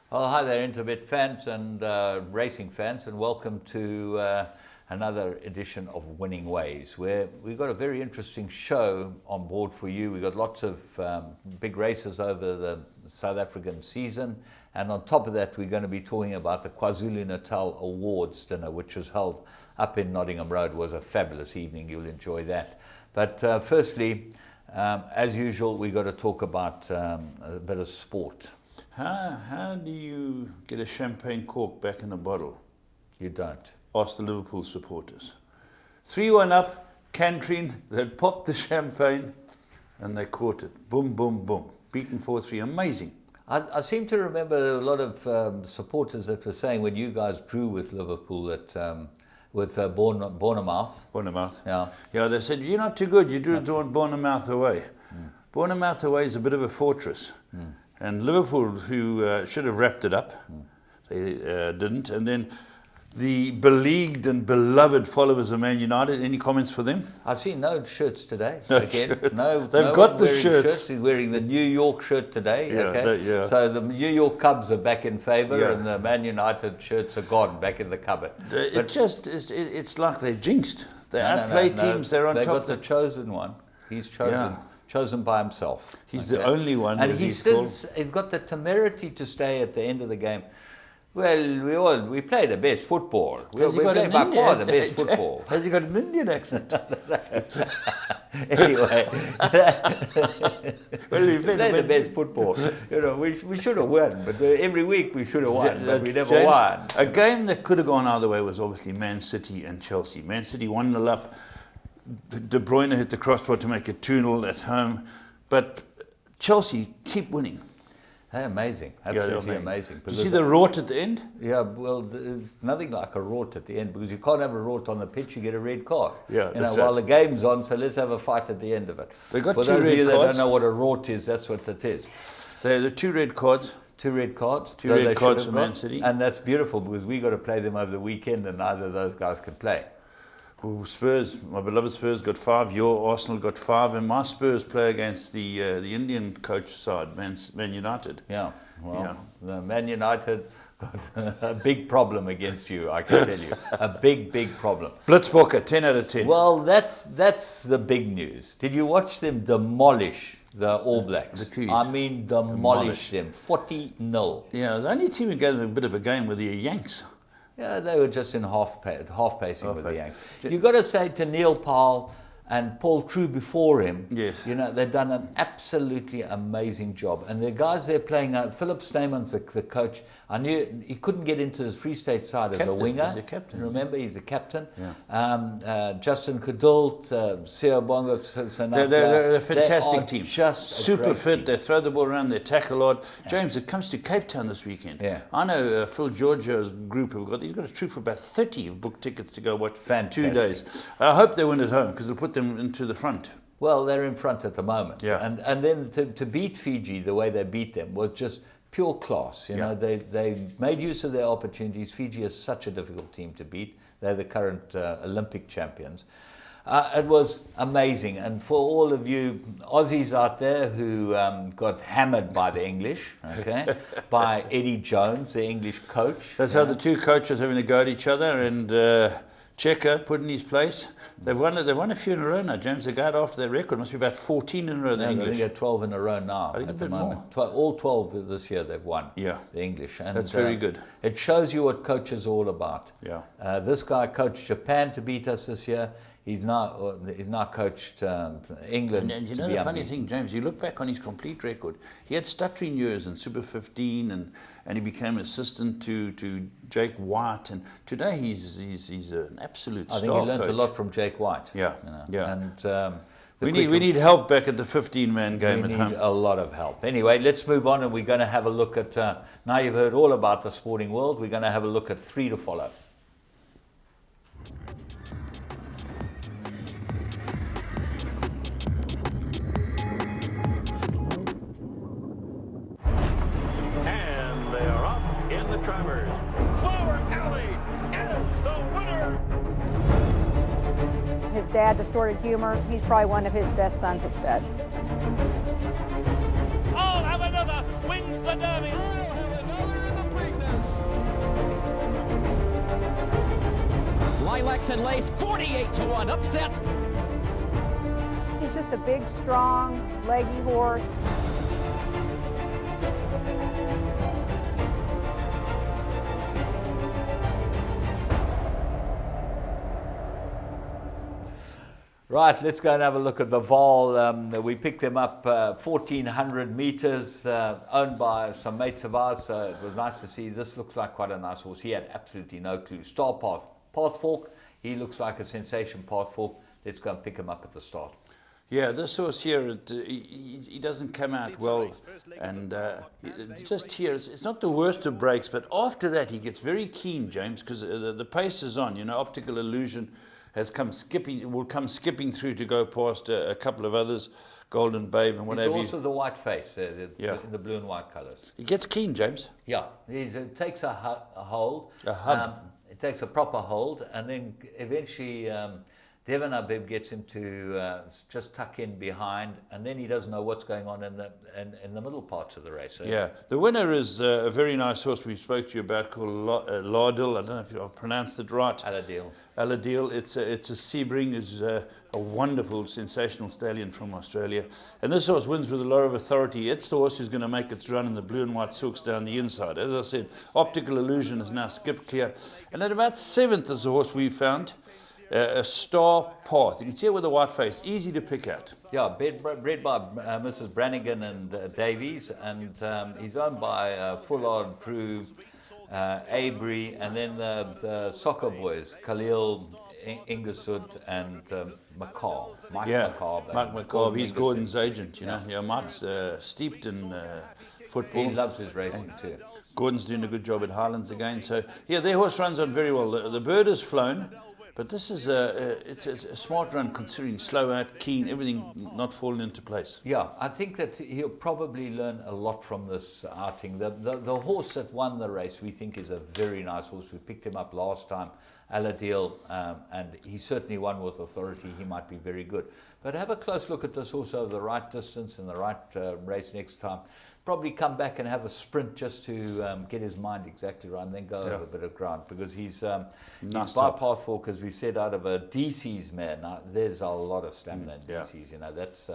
Well, hi there, Interbet fans and racing fans, and welcome to another edition of Winning Ways, where we've got a very interesting show on board for you. We've got lots of big races over the South African season, and on top of that, we're going to be talking about the KwaZulu-Natal Awards dinner, which was held up in Nottingham Road. It was a fabulous evening. You'll enjoy that. But firstly, as usual, we've got to talk about a bit of sport. How do you get a champagne cork back in a bottle? You don't. Ask the Liverpool supporters. 3-1 up, Cantrin, they popped the champagne and they caught it. Boom, boom, boom. Beaten 4-3. Amazing. I seem to remember a lot of supporters that were saying when you guys drew with Liverpool at with Bournemouth. Bournemouth. Yeah. Yeah, they said, you're not too good. You drew Bournemouth away. Bournemouth away is a bit of a fortress. And Liverpool, who should have wrapped it up, they didn't. And then the beleaguered and beloved followers of Man United, any comments for them? I see no shirts today. No again. shirts. They've got the shirts. He's wearing the New York shirt today. Yeah, okay. So the New York Cubs are back in favour, and the Man United shirts are gone, back in the cupboard. It's like they're jinxed. They outplay teams. They're on top. They've got the chosen one. He's chosen. Yeah. Chosen by himself. He's the only one. And he's got the temerity to stay at the end of the game. Well, we play the best football. We play by far the best football. Has he got an Indian accent? Anyway, we play the best football. You know, we should have won, but every week we should have won, but we never won. A game that could have gone either way was obviously Man City and Chelsea. Man City 1-0 up. De Bruyne hit the crossbar to make it 2-0 at home, but Chelsea keep winning. Hey, amazing, absolutely amazing. Did you see the rort at the end? Yeah, well, there's nothing like a rort at the end, because you can't have a rort on the pitch, you get a red card. Yeah, while the game's on, so let's have a fight at the end of it. They got For two those red of you that cards. don't know what a rort is, that's what it is. They're the 2 red cards. 2 red cards. Two red cards for Man City. And that's beautiful, because we got to play them over the weekend, and neither of those guys could play. Well, Spurs, my beloved Spurs got 5. Your Arsenal got 5, and my Spurs play against the Indian coach side, Man United. Yeah, well, the Man United got a big problem against you, I can tell you, a big problem. Blitzbokker, 10 out of 10. Well, that's the big news. Did you watch them demolish the All Blacks? The Kiwis. I mean, demolish them, 40-0. Yeah, the only team who gave them a bit of a game were the Yanks. Yeah, they were just in half pacing with the Yanks. You've got to say to Neil Powell and Paul True before him, yes, you know, they've done an absolutely amazing job. And the guys they're playing, Philip Snyman's the coach. I knew he couldn't get into his Free State side as a winger. He's a captain. Remember, he's a captain. Yeah. Justin Kadult, Siobonga Sanatla. They're a fantastic team. Just super fit. team. They throw the ball around. They tackle hard. James, it comes to Cape Town this weekend. Yeah. I know Phil Giorgio's group he's got a troop for about 30 who've booked tickets to go watch. Fantastic. 2 days. I hope they win at home, because it'll put them into the front. Well, they're in front at the moment. Yeah. And then to beat Fiji the way they beat them was just pure class. You know, they made use of their opportunities. Fiji is such a difficult team to beat. They're the current Olympic champions. It was amazing. And for all of you Aussies out there who got hammered by the English, okay, by Eddie Jones, the English coach. That's how the 2 coaches having a go at each other, and Checker put in his place. They've won a few in a row now, James. They got after their record. Must be about 14 in a row, the English. I think they're 12 in a row now at the moment. All 12 this year they've won, the English. And that's very good. It shows you what coach is all about. Yeah. This guy coached Japan to beat us this year. He's now coached England. And you know the funny thing, James, you look back on his complete record. He had stuttering years in Super 15, and he became assistant to Jake White. And today he's an absolute star. I think he learned coach. a lot from Jake White. Yeah, you know. yeah. And we need help back at the 15-man game at home. We need a lot of help. Anyway, let's move on, and we're going to have a look at. Now you've heard all about the sporting world. We're going to have a look at 3 to follow. Travers. Flower Alley is the winner. His dad, distorted humor, he's probably one of his best sons at stud. I'll have another, wins the Derby. I'll have another in the Lilacs and Lace, 48-1 upset. He's just a big, strong, leggy horse. Right, let's go and have a look at the Val. We picked them up 1,400 meters, owned by some mates of ours, so it was nice to see. This looks like quite a nice horse. He had absolutely no clue. Star Path, Path Fork, he looks like a sensation, Path Fork. Let's go and pick him up at the start. Yeah, this horse here, he doesn't come out well, and just here, it's not the worst of breaks, but after that he gets very keen, James, because the pace is on. You know, Optical Illusion will come skipping through to go past a couple of others, Golden Babe and what have you. It's also the white face, in the blue and white colours. He gets keen, James. Yeah, he takes a hold. A hug. It takes a proper hold, and then eventually Devon Abib gets him to just tuck in behind, and then he doesn't know what's going on in the middle parts of the race. So yeah, the winner is a very nice horse we spoke to you about called Lardil. I don't know if I've pronounced it right. Aladil. It's a Sebring. It's a wonderful, sensational stallion from Australia. And this horse wins with a lot of authority. It's the horse who's going to make its run in the blue and white silks down the inside. As I said, Optical Illusion is now skipped clear. And at about 7th is the horse we found. A Star Path. You can see it with a white face, easy to pick out. Yeah, bred by Mrs. Brannigan and Davies, and he's owned by Fullard, Prue, Avery, and then the soccer boys, Khalil, Ingersud, and McCall. Mike McCall. He's Gordon's agent, you know. Yeah, Mike's steeped in football. He loves his racing too. Gordon's doing a good job at Highlands again. So, yeah, their horse runs on very well. The bird has flown. But this is it's a smart run considering slow out, keen, everything not falling into place. Yeah, I think that he'll probably learn a lot from this outing. The horse that won the race we think is a very nice horse. We picked him up last time, Aladil, and he certainly won with authority. He might be very good. But have a close look at this horse over the right distance and the right race next time. Probably come back and have a sprint just to get his mind exactly right, and then go over a bit of ground, because he's by Path Fork, as we said, out of a DC's mare. Now, there's a lot of stamina in DC's, you know, that's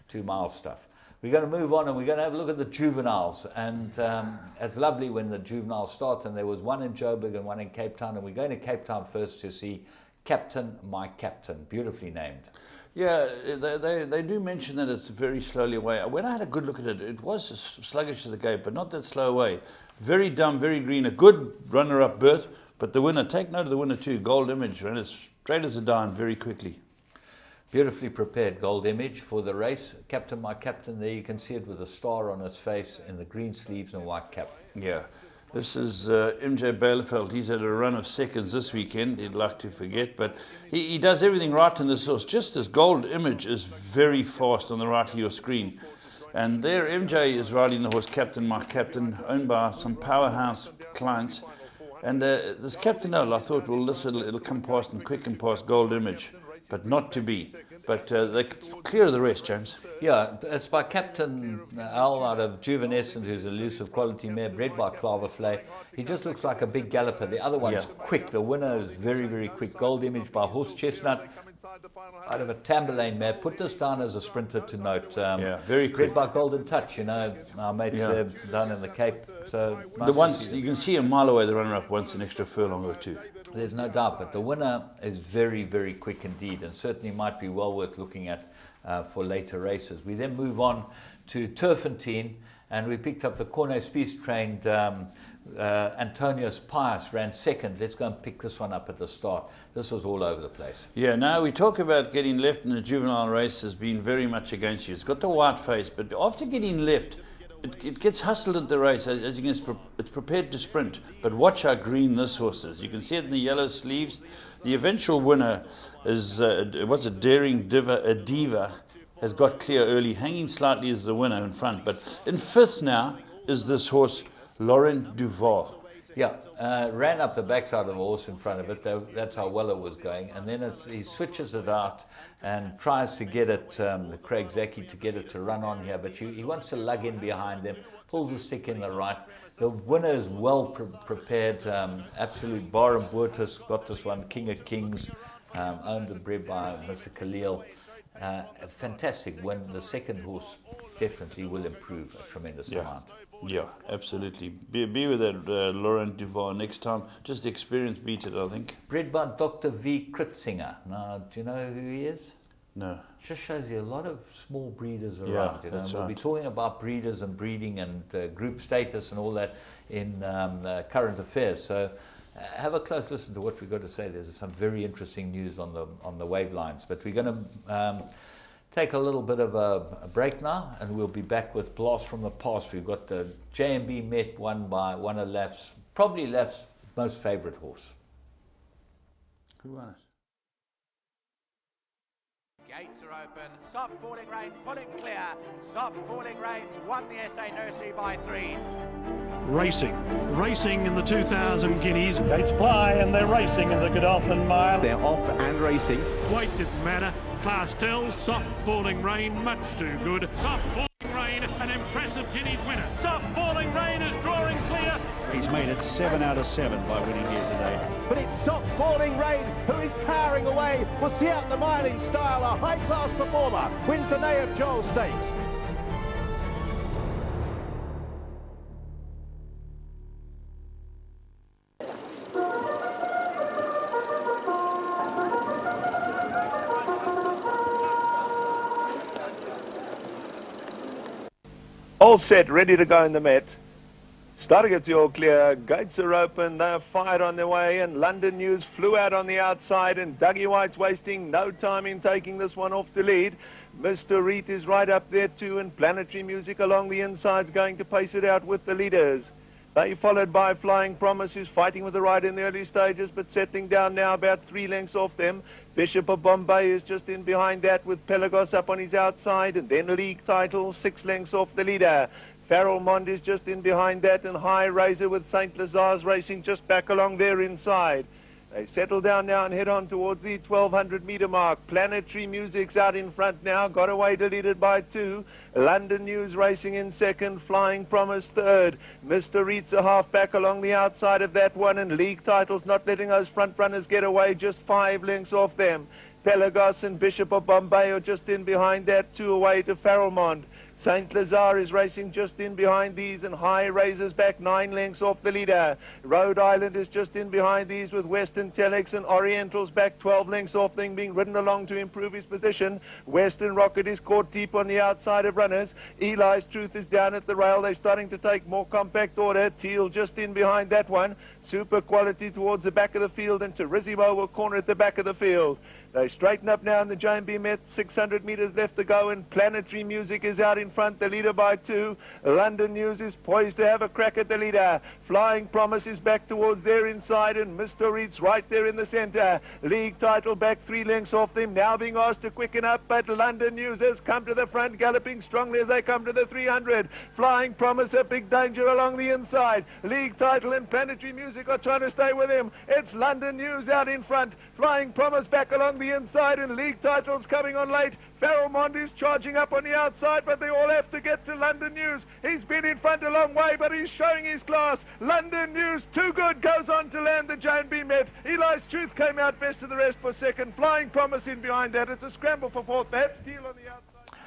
2 mile stuff. We're going to move on and we're going to have a look at the juveniles, and it's lovely when the juveniles start, and there was one in Joburg and one in Cape Town, and we're going to Cape Town first to see Captain My Captain, beautifully named. Yeah, they do mention that it's very slowly away. When I had a good look at it, it was sluggish at the gate, but not that slow away. Very dumb, very green, a good runner-up berth, but the winner, take note of the winner too, Gold Image, ran as straight as a dime very quickly. Beautifully prepared Gold Image for the race. Captain My Captain, there you can see it with a star on his face in the green sleeves and white cap. Yeah. This is MJ Bielefeld. He's had a run of seconds this weekend. He'd like to forget, but he does everything right in this horse. Just as Gold Image is very fast on the right of your screen. And there MJ is riding the horse Captain My Captain, owned by some powerhouse clients. And this Captain Earl, I thought, well, it'll come past and quick and past Gold Image, but not to be. But they clear the rest, James. Yeah, it's by Captain Al out of Juvenescent, who's a elusive quality mare, bred by Claverflay. He just looks like a big galloper. The other one's quick. The winner is very, very quick. Gold Image by Horse Chestnut out of a Tamburlaine mare. Put this down as a sprinter to note. Very quick. Bred by Golden Touch, you know, our mates down in the Cape. So nice you can see a mile away, the runner-up wants an extra furlong or two. There's no doubt, but the winner is very, very quick indeed, and certainly might be well worth looking at for later races. We then move on to Turfentine, and we picked up the Cornet Spies trained Antonius Pius, ran second. Let's go and pick this one up at the start. This was all over the place. Yeah, now we talk about getting left in a juvenile race has been very much against you. It's got the white face, but after getting left, it gets hustled at the race, as you can. It's prepared to sprint, but watch how green this horse is. You can see it in the yellow sleeves. The eventual winner is was a Daring Diva, has got clear early, hanging slightly as the winner in front. But in 5th now is this horse Laurent Duval. Yeah, ran up the backside of the horse in front of it. That's how well it was going. And then he switches it out and tries to get it, Craig Zaki, to get it to run on here. But he wants to lug in behind them, pulls the stick in the right. The winner is well prepared. Absolute Bar and Boertus got this one. King of Kings, owned and bred by Mr. Khalil. A fantastic win. The second horse definitely will improve a tremendous amount. Yeah, absolutely. Be with that Laurent Duval next time. Just experience beat it, I think. Bred by Dr. V. Kritzinger. Now, do you know who he is? No. Just shows you a lot of small breeders around. Yeah, You know, that's we'll be talking about breeders and breeding and group status and all that in current affairs. So have a close listen to what we've got to say. There's some very interesting news on the wave lines. But we're going to take a little bit of a break now, and we'll be back with Blast from the Past. We've got the J&B Met won by one of Laf's, probably Laf's most favourite horse. Who won it? Gates are open, soft falling rain, pulling clear. Soft falling rains won the SA Nursery by 3. Racing in the 2000 Guineas. Gates fly and they're racing in the Godolphin Mile. They're off and racing. Weight didn't matter. Class tells, soft falling rain, much too good. Soft falling rain, an impressive Guineas winner. Soft falling rain is drawing clear. He's made it 7 out of 7 by winning here today. But it's soft falling rain who is powering away. We'll see out the mile in style. A high-class performer wins the Nay of Joel Stakes. All set, ready to go in the Met. Starting gets all clear, gates are open, they're fired on their way, and London News flew out on the outside, and Dougie White's wasting no time in taking this one off the lead. Mr. Reed is right up there too, and Planetary Music along the inside's going to pace it out with the leaders. They followed by Flying Promise, who's fighting with the ride in the early stages, but settling down now about 3 lengths off them. Bishop of Bombay is just in behind that, with Pelagos up on his outside, and then League Title 6 lengths off the leader. Farrell Mond is just in behind that, and High Razor with St. Lazar's racing just back along there inside. They settle down now and head on towards the 1200 metre mark. Planetary Music's out in front now, got away deleted by 2. London News racing in second, Flying Promise third. Mr. Reed's a half back along the outside of that one, and League Title's not letting those front runners get away, just 5 lengths off them. Pelagos and Bishop of Bombay are just in behind that, 2 away to Farrelmond. St. Lazare is racing just in behind these, and High Razor's back 9 lengths off the leader. Rhode Island is just in behind these, with Western Telex and Oriental's back 12 lengths off them, being ridden along to improve his position. Western Rocket is caught deep on the outside of runners. Eli's Truth is down at the rail. They're starting to take more compact order. Teal just in behind that one. Super Quality towards the back of the field, and Turismo will corner at the back of the field. They straighten up now in the J&B Met, 600 metres left to go, and Planetary Music is out in front, the leader by 2. London News is poised to have a crack at the leader. Flying Promise is back towards their inside, and Mr. Reed's right there in the centre. League Title back 3 lengths off them, now being asked to quicken up, but London News has come to the front, galloping strongly as they come to the 300. Flying Promise a big danger along the inside. League Title and Planetary Music are trying to stay with him. It's London News out in front. Flying Promise back along the inside, and League Title's coming on late. Farrelmond is charging up on the outside, but they all have to get to London News. He's been in front a long way, but he's showing his class. London News, too good, goes on to land the J&B Met. Eli's Truth came out best of the rest for second. Flying Promise in behind that. It's a scramble for fourth. Perhaps Teal on the outside.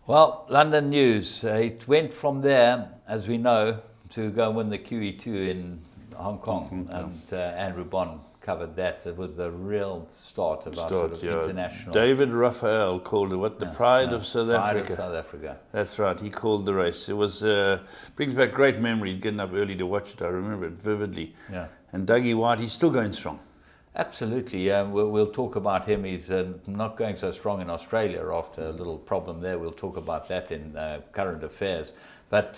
Well, London News, it went from there, as we know, to go and win the QE2 in Hong Kong, and Andrew Bond covered that. It was the real start of our sort of international. David Raphael called it the pride of South Africa. Pride of South Africa. That's right. He called the race. It was brings back great memories. Getting up early to watch it, I remember it vividly. Yeah. And Dougie White, he's still going strong. Absolutely. We'll talk about him. He's not going so strong in Australia after a little problem there. We'll talk about that in current affairs. But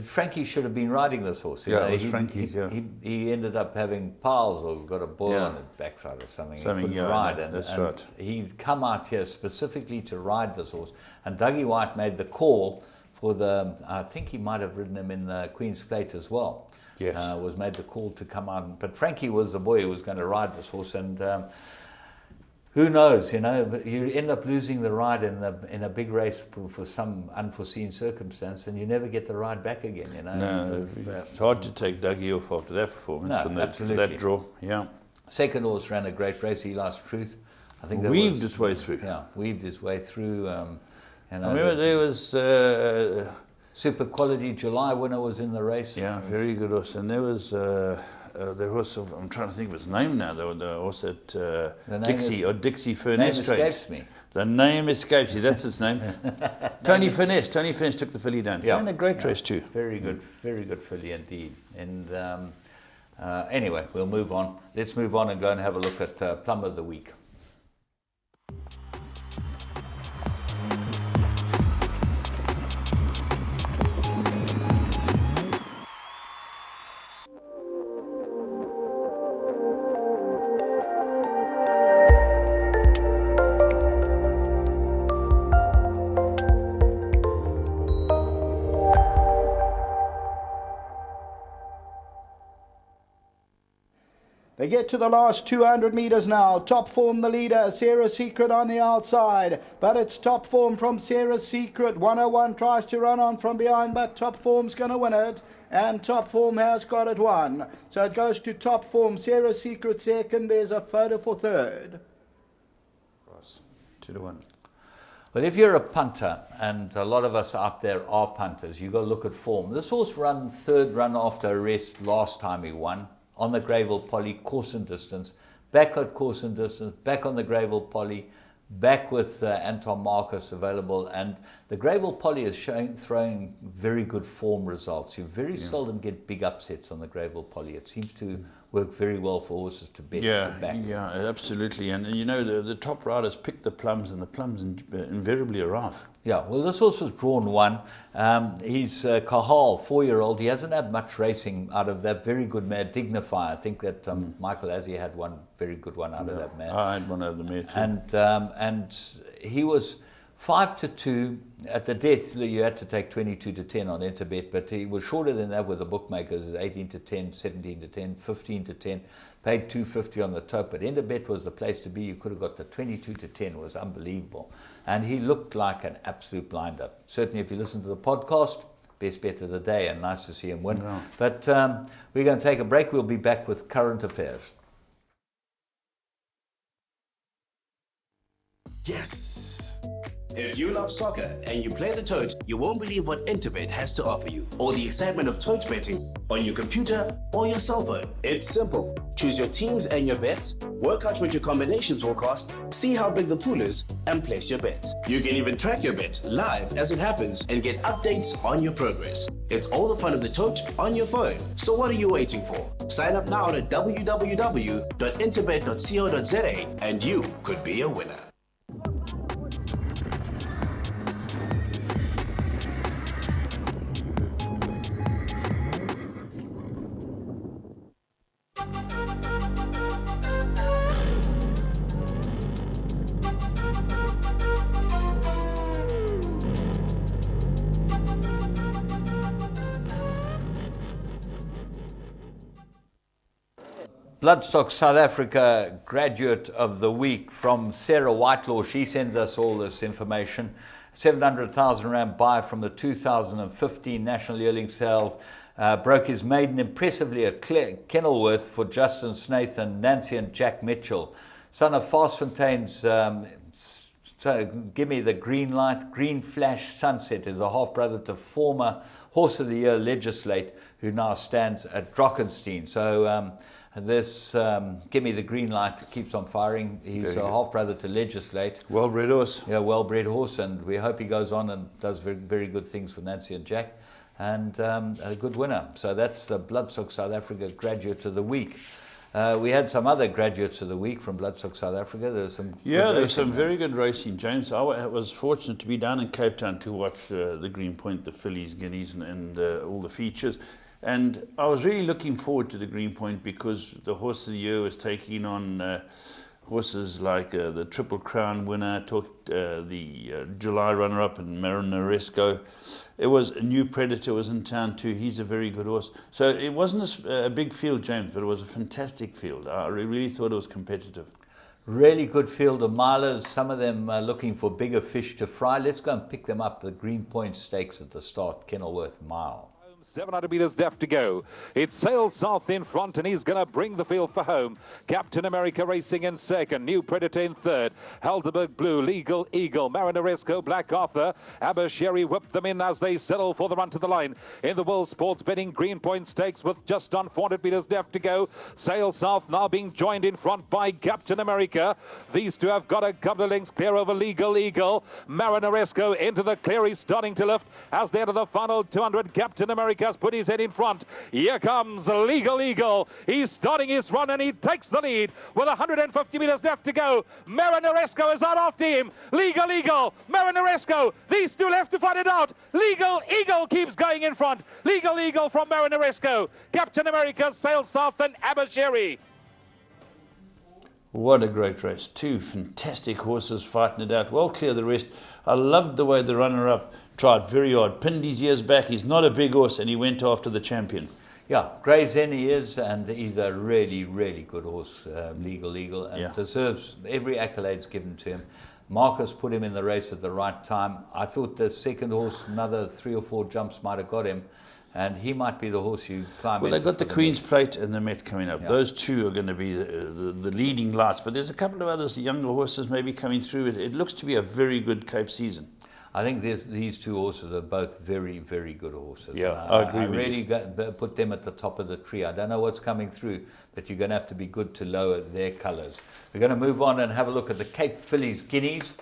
Frankie should have been riding this horse. Yeah, it was Frankie's, He ended up having piles or got a boil on his backside or something. He couldn't ride. That's right. He'd come out here specifically to ride this horse. And Dougie White made the call for the, I think he might have ridden him in the Queen's Plate as well. Yes. Was made the call to come out. But Frankie was the boy who was going to ride this horse, and who knows, you know, but you end up losing the ride in a big race for some unforeseen circumstance, and you never get the ride back again, you know. No, it's hard to take Dougie off after that performance from that draw. Yeah. Second horse ran a great race, Eli's Truth. I think weaved his way through. Yeah, weaved his way through. You know, I remember there was Super Quality July winner was in the race. Yeah, very good horse. And there was the horse of, I'm trying to think of his name now, the horse at Dixie Furness Name escapes me. The name escapes you, that's his name. Tony Furness took the filly down. Yeah. And a great race too. Very good filly indeed. And anyway, we'll move on. Let's move on and go and have a look at Plum of the Week. They get to the last 200 metres now. Top form the leader, Sarah Secret on the outside. But it's top form from Sarah Secret. 101 tries to run on from behind, but top form's going to win it. And top form has got it won. So it goes to top form. Sarah Secret second. There's a photo for third. 2-1. Well, if you're a punter, and a lot of us out there are punters, you've got to look at form. This horse ran third run after a rest last time he won. On the Greyville Poly, course and distance, back at course and distance, back on the Greyville Poly, back with Anton Marcus available, and the Greyville Poly is throwing very good form results. You very seldom get big upsets on the Greyville Poly. It seems to work very well for horses to bet back. Yeah, absolutely. And you know, the top riders pick the plums, and the plums invariably arrive. Yeah, well, this horse was drawn one. He's Kahal, 4-year-old. He hasn't had much racing out of that very good mare, Dignify. I think that Michael Azzi had one very good one out of that mare. I had one out of the mare too. And he was 5-2 at the death. You had to take 22-10 on Interbet, but he was shorter than that with the bookmakers at 18-10, 17-10, 15-10. Paid $250 on the top, but Interbet was the place to be. You could have got the 22-10. It was unbelievable, and he looked like an absolute blinder. Certainly, if you listen to the podcast, best bet of the day, and nice to see him win. Yeah. But we're going to take a break. We'll be back with current affairs. Yes! If you love soccer and you play the tote, you won't believe what Interbet has to offer you, or the excitement of tote betting on your computer or your cell phone. It's simple. Choose your teams and your bets, work out what your combinations will cost, see how big the pool is, and place your bets. You can even track your bet live as it happens and get updates on your progress. It's all the fun of the tote on your phone. So what are you waiting for? Sign up now at www.interbet.co.za and you could be a winner. Bloodstock South Africa Graduate of the Week from Sarah Whitelaw. She sends us all this information. 700,000 Rand buy from the 2015 National Yearling Sales. Broke his maiden impressively at Kenilworth for Justin Snathan, Nancy and Jack Mitchell. Son of Fastfontaine's So Give Me the Green Light. Green Flash Sunset is a half-brother to former Horse of the Year Legislate, who now stands at Drockenstein. So this Give Me the Green Light keeps on firing. He's a half-brother to Legislate. Well-bred horse. Yeah, well-bred horse, and we hope he goes on and does very, very good things for Nancy and Jack. And a good winner. So that's the Bloodstock South Africa Graduate of the Week. We had some other Graduates of the Week from Bloodstock South Africa. There's some there's some very good racing, James. I was fortunate to be down in Cape Town to watch the Green Point, the fillies, guineas, and all the features. And I was really looking forward to the Green Point because the Horse of the Year was taking on horses like the Triple Crown winner, the July runner-up and Marinaresco. It was a New Predator was in town too. He's a very good horse. So it wasn't a big field, James, but it was a fantastic field. I really thought it was competitive. Really good field of milers. Some of them are looking for bigger fish to fry. Let's go and pick them up. The Green Point Stakes at the start, Kenilworth Mile. 700 metres left to go. It sails south in front, and he's going to bring the field for home. Captain America racing in second. New Predator in third. Helderberg Blue, Legal Eagle, Marinaresco, Black Arthur. Abercrombie whipped them in as they settle for the run to the line. In the World Sports Betting Green Point Stakes with just on 400 metres left to go. Sail south now being joined in front by Captain America. These two have got a couple of lengths clear over Legal Eagle. Marinaresco into the clear. He's starting to lift as they enter the final 200. Captain America has put his head in front. Here comes Legal Eagle. He's starting his run and he takes the lead with 150 metres left to go. Marinaresco is out after him. Legal Eagle, Marinaresco. These two left to fight it out. Legal Eagle keeps going in front. Legal Eagle from Marinaresco. Captain America sails south and Abercrombie. What a great race. Two fantastic horses fighting it out. Well clear the rest. I loved the way the runner-up tried very hard. Pinned his ears back. He's not a big horse and he went after the champion. Yeah, Gray's Inn he is, and he's a really, really good horse, Legal Eagle, and deserves every accolades given to him. Marcus put him in the race at the right time. I thought the second horse, another 3 or 4 jumps might have got him, and he might be the horse you climb into. Well, they've got the Queen's Plate and the Met coming up. Yeah. Those two are going to be the leading lights, but there's a couple of others, younger horses maybe coming through. It looks to be a very good Cape season. I think these two horses are both very, very good horses. Yeah, I agree with really put them at the top of the tree. I don't know what's coming through, but you're going to have to be good to lower their colours. We're going to move on and have a look at the Cape Fillies Guineas,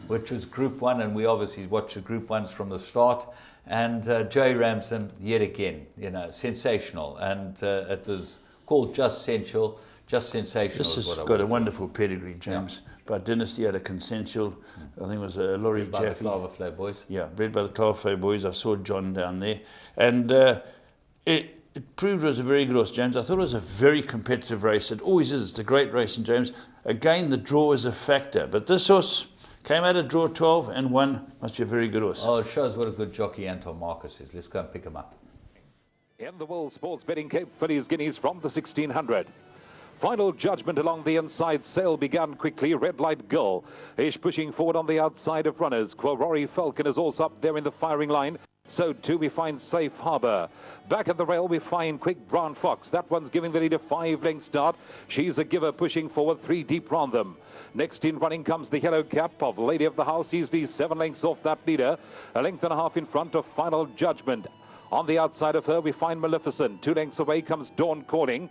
which was Group 1, and we obviously watched the Group 1s from the start. And Joey Ramsden, yet again, sensational. And it was called Just Sensual. Just Sensational. This has got a wonderful pedigree, James. Yeah. But Dynasty had a consensual, I think it was a Laurie Jaffe. Bred by the Claverflow Boys. Yeah, bred by the Claverflow Boys. I saw John down there. And it proved it was a very good horse, James. I thought it was a very competitive race. It always is. It's a great race, and James, again, the draw is a factor. But this horse came out of draw 12 and won. Must be a very good horse. Oh, it shows what a good jockey Anton Marcus is. Let's go and pick him up. In the World Sports Betting Cape Fillies Guineas from the 1600. Final judgment along the inside. Sail began quickly. Red Light Girl is pushing forward on the outside of runners. Quilrory Falcon is also up there in the firing line. So too we find Safe Harbour. Back at the rail we find Quick Brown Fox. That one's giving the lead a 5-length start. She's a giver pushing forward 3 deep round them. Next in running comes the yellow cap of Lady of the House. Easily 7 lengths off that leader. A length and a half in front of Final Judgment. On the outside of her we find Maleficent. 2 lengths away comes Dawn Calling,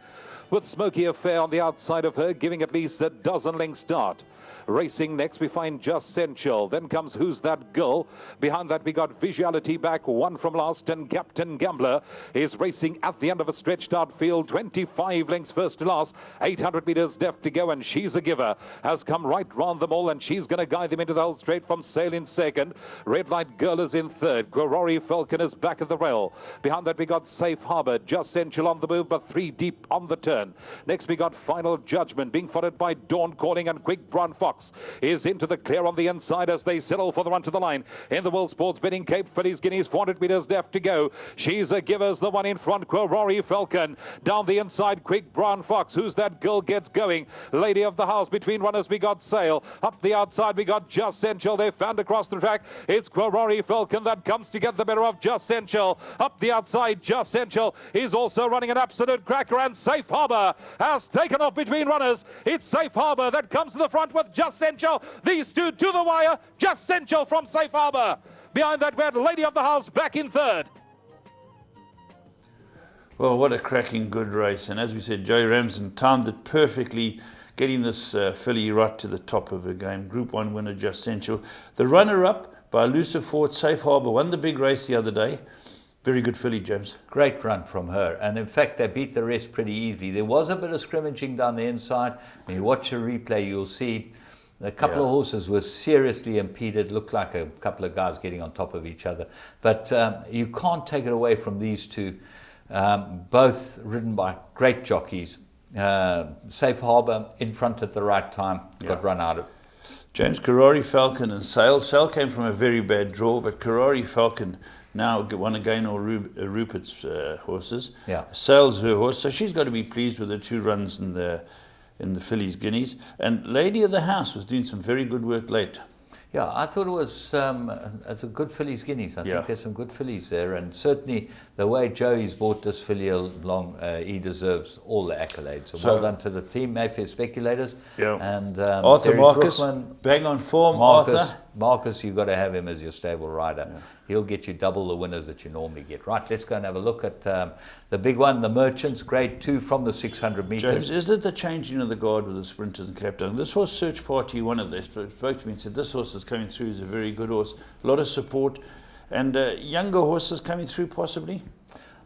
with Smoky Affair on the outside of her, giving at least a 12 length start. Racing next, we find Just Sensual. Then comes Who's That Girl? Behind that, we got Visuality back, 1 from last, and Captain Gambler is racing at the end of a stretched out field, 25 lengths first to last, 800 metres left to go, and She's a Giver has come right round them all, and she's going to guide them into the whole straight from Sail in second. Red Light Girl is in third. Quilrory Falcon is back at the rail. Behind that, we got Safe Harbour, Just Sensual on the move, but 3 deep on the turn. Next, we got Final Judgment, being followed by Dawn Calling, and Quick Brown Fox is into the clear on the inside as they settle for the run to the line. In the World Sports Betting Cape Fillies Guineas, 400 metres left to go. She's a Giver's the one in front. Quilrory Falcon down the inside. Quick Brown Fox. Who's That Girl gets going. Lady of the House between runners. We got Sail. Up the outside we got Just Sensual. They found across the track. It's Quilrory Falcon that comes to get the better of Just Sensual. Up the outside, Just Sensual is also running an absolute cracker, and Safe Harbour has taken off between runners. It's Safe Harbour that comes to the front with Just Sensual. These two to the wire. Just Sensual from Safe Harbour. Behind that, we had Lady of the House back in third. Well, what a cracking good race. And as we said, Joey Ramsden timed it perfectly, getting this filly right to the top of her game. Group 1 winner, Just Sensual. The runner-up by Elusive Fort, Safe Harbour, won the big race the other day. Very good filly, James. Great run from her. And in fact, they beat the rest pretty easily. There was a bit of scrimmaging down the inside. When you watch the replay, you'll see a couple of horses were seriously impeded. Looked like a couple of guys getting on top of each other. But you can't take it away from these two. Both ridden by great jockeys. Safe Harbour in front at the right time, got run out of. James, Karari, Falcon and Sale. Sale came from a very bad draw, but Karari, Falcon now won again all Rupert's horses. Yeah. Sale's her horse, so she's got to be pleased with the 2 runs in the fillies guineas. And Lady of the House was doing some very good work late. Yeah, I thought it was it's a good fillies guineas. I think there's some good fillies there, and certainly the way Joey's brought this filly along, he deserves all the accolades. So well done to the team, Mayfair Speculators. Yeah. And Arthur Marcus, bang on form. Marcus, you've got to have him as your stable rider. Yeah. He'll get you double the winners that you normally get. Right, let's go and have a look at the big one, the Merchants, grade 2 from the 600 metres. James, is it the changing of the guard with the sprinters and Cape Town? This horse, Search Party, one of them spoke to me and said, this horse is coming through, is a very good horse, a lot of support, and younger horses coming through possibly?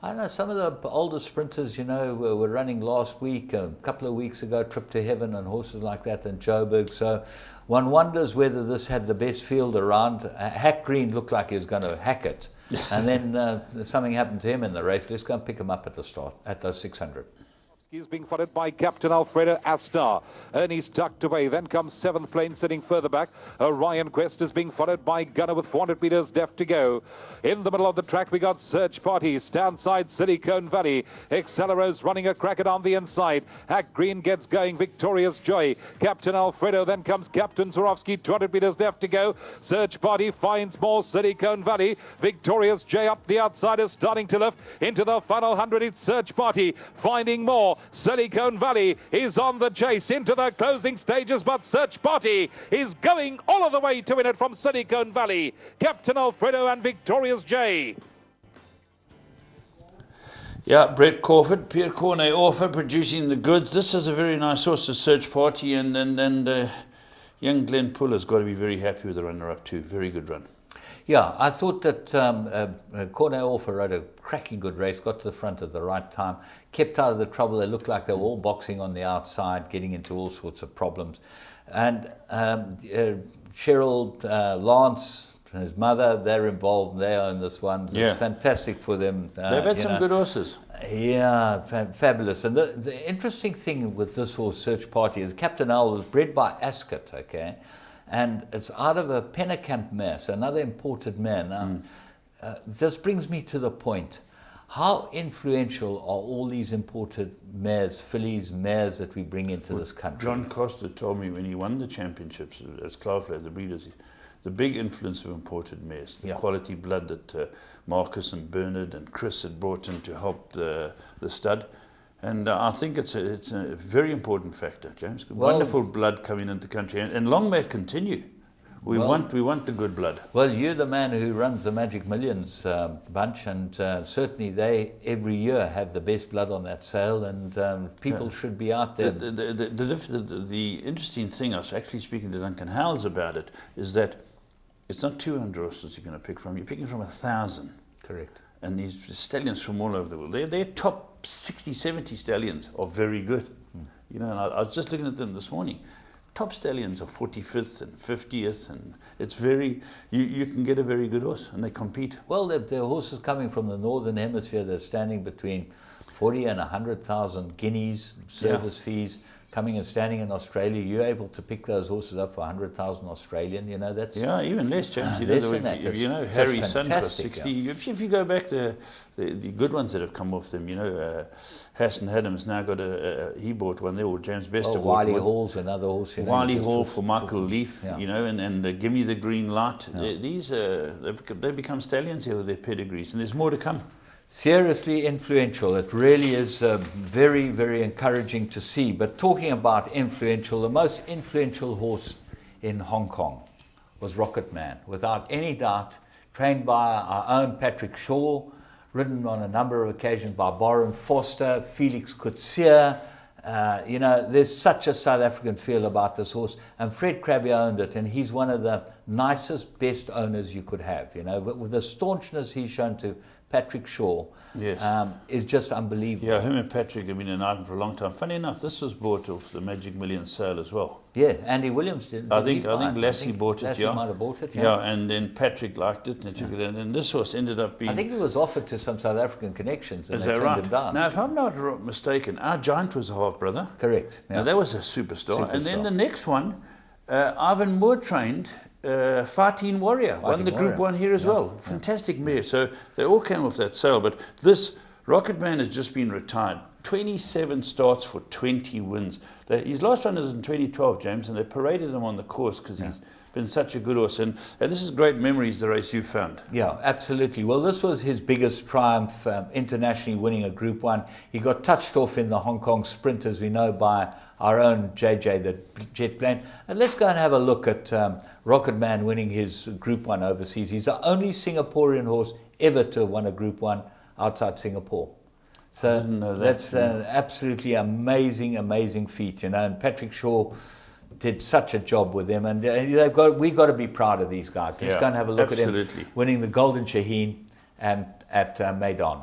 I don't know, some of the older sprinters, you know, were running last week, a couple of weeks ago, Trip to Heaven and horses like that in Joburg. So one wonders whether this had the best field around. Hack Green looked like he was going to hack it. And then something happened to him in the race. Let's go and pick him up at the start, at the 600. He's being followed by Captain Alfredo Astar. Ernie's tucked away. Then comes 7th Plane sitting further back. Orion Quest is being followed by Gunner with 400 metres left to go. In the middle of the track, we got Search Party. Stand side, Silicon Valley. Accelero's running a cracker down the inside. Hack Green gets going. Victorious Joy. Captain Alfredo. Then comes Captain Swarovski. 200 metres left to go. Search Party finds more Silicon Valley. Victorious Joy up the outside is starting to lift into the final 100. It's Search Party finding more. Silicon Valley is on the chase into the closing stages, but Search Party is going all of the way to win it from Silicon Valley. Captain Alfredo and Victorious J. Yeah, Brett Crawford, Pierre Cornet Offer producing the goods. This is a very nice horse, a Search Party, and young Glenn Puller's got to be very happy with the runner-up too. Very good run. Yeah, I thought that Cornet Offer rode a cracking good race, got to the front at the right time, kept out of the trouble. They looked like they were all boxing on the outside, getting into all sorts of problems. And Cheryl, Lance, and his mother, they're involved, they own this one. So it's fantastic for them. They've had some good horses. Yeah, fabulous. And the interesting thing with this horse, Search Party, is Captain Owl was bred by Ascot, okay? And it's out of a Pennekamp mare, so another imported mare. Now, this brings me to the point. How influential are all these imported mares, fillies, mares that we bring into this country? John Costa told me when he won the championships as Cloudflare, the breeders, the big influence of imported mares, the quality blood that Marcus and Bernard and Chris had brought in to help the stud. And I think it's a very important factor, James. Wonderful blood coming into the country, and long may it continue. We want the good blood. Well, you're the man who runs the Magic Millions bunch, and certainly they every year have the best blood on that sale, and people should be out there. The interesting thing, I was actually speaking to Duncan Howells about it, is that it's not 200 horses you're going to pick from. You're picking from 1,000. Correct. And these stallions from all over the world, their top 60, 70 stallions are very good. You know, and I was just looking at them this morning. Top stallions are 45th and 50th, and it's very, you can get a very good horse, and they compete. Well, they're horses coming from the Northern Hemisphere. They're standing between 40 and 100,000 guineas, service fees. Coming and standing in Australia, you're able to pick those horses up for 100,000 Australian. You know, that's even less, James. Less than that. You know, Harry's son cost 60. Yeah. If you go back to the good ones that have come off them, you know, Hassan Adams now got he bought one there, or James Bester. Wiley Hall's another horse. You know, Wiley Hall for Michael Leaf, you know, and Give Me the Green Light. These they become stallions here with their pedigrees, and there's more to come. Seriously influential. It really is very, very encouraging to see. But talking about influential, the most influential horse in Hong Kong was Rocket Man, without any doubt, trained by our own Patrick Shaw, ridden on a number of occasions by Byron Foster, Felix Coetzee. You know, there's such a South African feel about this horse, and Fred Krabbe owned it, and he's one of the nicest, best owners you could have, you know, but with the staunchness he's shown to Patrick Shaw, yes, is just unbelievable. Yeah, him and Patrick have been an item for a long time. Funny enough, this was bought off the Magic Millions sale as well. Yeah, Andy Williams did. I think Lassie bought it. Lassie might have bought it. Yeah, and then Patrick liked it and took it in. And this horse ended up being. I think it was offered to some South African connections, and is they that turned right? him down. Now, if I'm not mistaken, our Giant was a half brother. Correct. Now that was a superstar. And then the next one, Ivan Moore trained. Fighting Warrior won the Group 1 here as well. Fantastic mare. So they all came off that sale. But this Rocket Man has just been retired. 27 starts for 20 wins. His last run is in 2012, James, and they paraded him on the course because he's been such a good horse. And this is great memories, the race you found. Yeah, absolutely. Well, this was his biggest triumph, internationally winning a Group 1. He got touched off in the Hong Kong Sprint, as we know, by our own JJ, the jet plane. And let's go and have a look at Rocket Man winning his Group 1 overseas. He's the only Singaporean horse ever to have won a Group 1 outside Singapore. So that's an absolutely amazing feat, you know. And Patrick Shaw did such a job with them, and we've got to be proud of these guys. Let's go and have a look at him winning the Golden Shaheen and at Maidan.